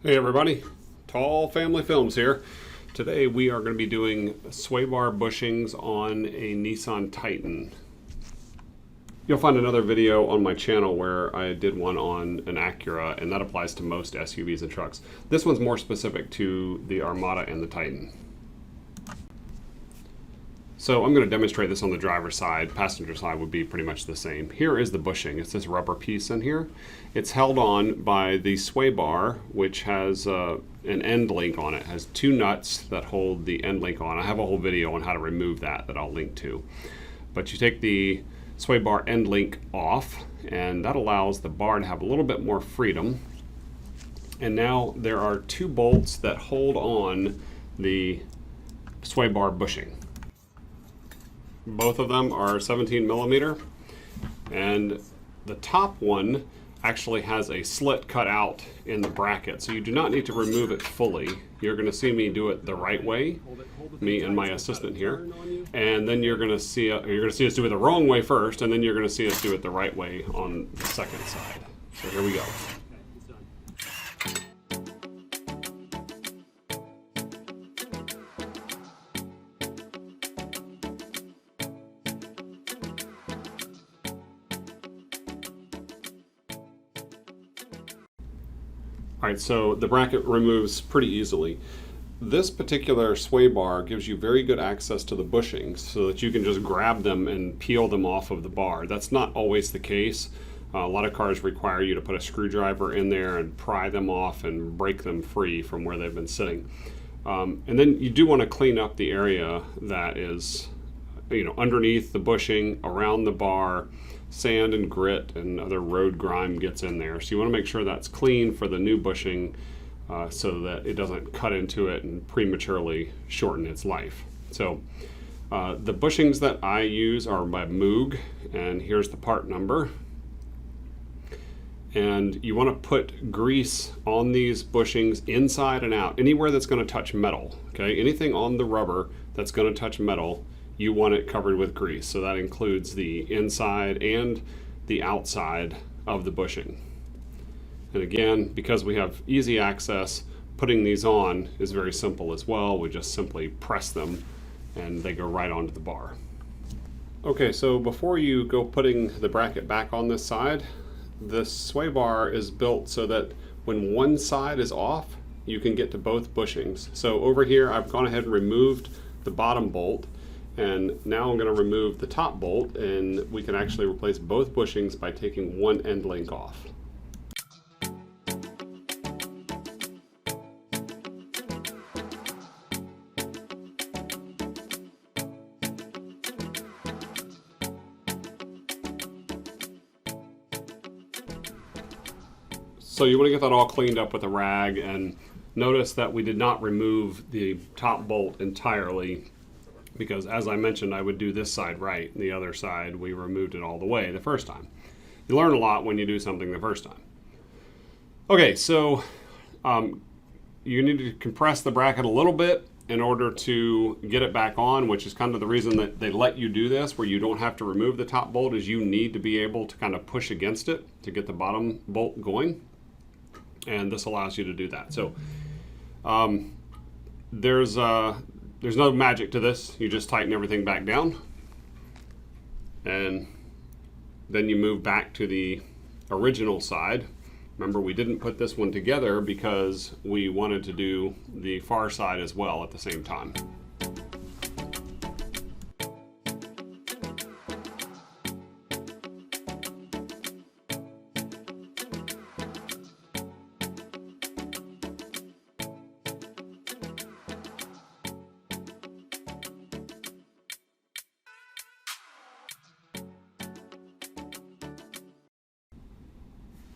Hey everybody, Tall Family Films here. Today we are going to be doing Swaybar bushings on a Nissan Titan. You'll find another video on my channel where I did one on an Acura, and that applies to most SUVs and trucks. This one's more specific to the Armada and the Titan. So I'm going to demonstrate this on the driver's side. Passenger side would be pretty much the same. Here is the bushing. It's this rubber piece in here. It's held on by the Swaybar, which has an end link on it. It has two nuts that hold the end link on. I have a whole video on how to remove that I'll link to. But you take the Swaybar end link off, and that allows the bar to have a little bit more freedom. And now there are two bolts that hold on the Swaybar bushing. Both of them are 17 millimeter, and the top one actually has a slit cut out in the bracket, so you do not need to remove it fully. You're going to see me do it the right way, me and my assistant here, and then you're going to see us do it the wrong way first, and then you're going to see us do it the right way on the second side. So here we go. All right, so the bracket removes pretty easily. This particular Swaybar gives you very good access to the bushings so that you can just grab them and peel them off of the bar. That's not always the case. A lot of cars require you to put a screwdriver in there and pry them off and break them free from where they've been sitting. And then you do want to clean up the area that is, underneath the bushing, around the bar. Sand and grit and other road grime gets in there. So you want to make sure that's clean for the new bushing so that it doesn't cut into it and prematurely shorten its life. So the bushings that I use are by MOOG, and here's the part number. And you want to put grease on these bushings inside and out, anywhere that's going to touch metal. Okay, anything on the rubber that's going to touch metal, you want it covered with grease. So that includes the inside and the outside of the bushing. And again, because we have easy access, putting these on is very simple as well. We just simply press them and they go right onto the bar. Okay, so before you go putting the bracket back on this side, the Swaybar is built so that when one side is off, you can get to both bushings. So over here, I've gone ahead and removed the bottom bolt. And now I'm going to remove the top bolt, and we can actually replace both bushings by taking one end link off. So you want to get that all cleaned up with a rag, and notice that we did not remove the top bolt entirely, because as I mentioned, I would do this side right, the other side we removed it all the way the first time. You learn a lot when you do something the first time. Okay, so you need to compress the bracket a little bit in order to get it back on, which is kind of the reason that they let you do this, where you don't have to remove the top bolt, is you need to be able to kind of push against it to get the bottom bolt going. And this allows you to do that. So there's no magic to this. You just tighten everything back down, and then you move back to the original side. Remember, we didn't put this one together because we wanted to do the far side as well at the same time.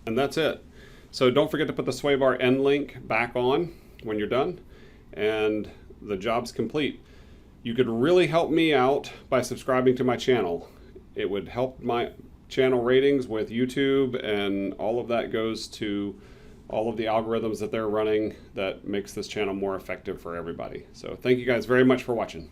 And that's it. So don't forget to put the Swaybar end link back on when you're done, and the job's complete. You could really help me out by subscribing to my channel. It would help my channel ratings with YouTube, and all of that goes to all of the algorithms that they're running that makes this channel more effective for everybody. So thank you guys very much for watching.